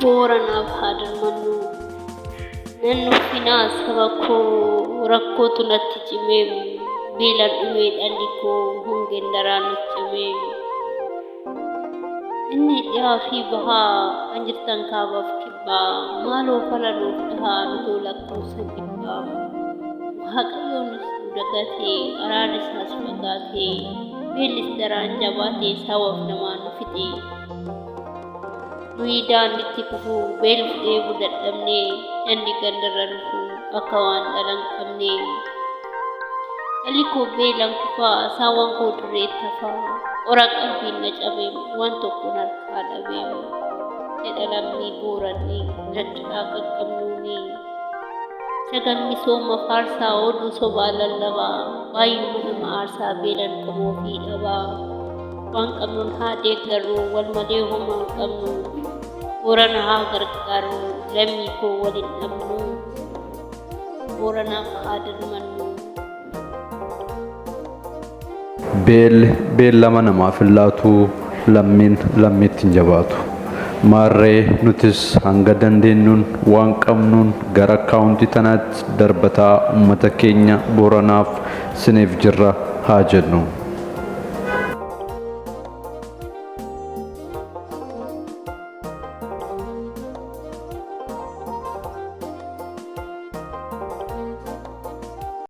بورنا بهذا المنو ننو في ناس سبكو ركو تنتجميم بلا الأميد أليكو هنجن دران الجميم إني يا في بها أنجرتن كابا في كبا مالو فلنو فلها ندولك وسنجبا وهكذا نسودكاتي أرادس هاسفقاتي بيلس دران جباتي سوف نمان فتي Nuidan ditipufu beluf ebu dadamne candi gandaranfu akawan dalang kamne aliko belang kufa sawang ko dureta fa orak albin na jabem wanto kunar kada bem edalam ni buran ni ratraka kamnuni sagan misoma farsa odu sobalan lawa bayu manama arsa belan kamofi dawa wang kamnun hade garu wal madehu mang kamnun Purana agar karu lemi ko walid namnu Purana kader manu beel lama nama fillatu lammit jabaatu marree nutis hanga dandeenyuun waan qabnuun gara kaawuntii tanaatti darbataa ummata keenya Booranaaf sineef jirra haa jennu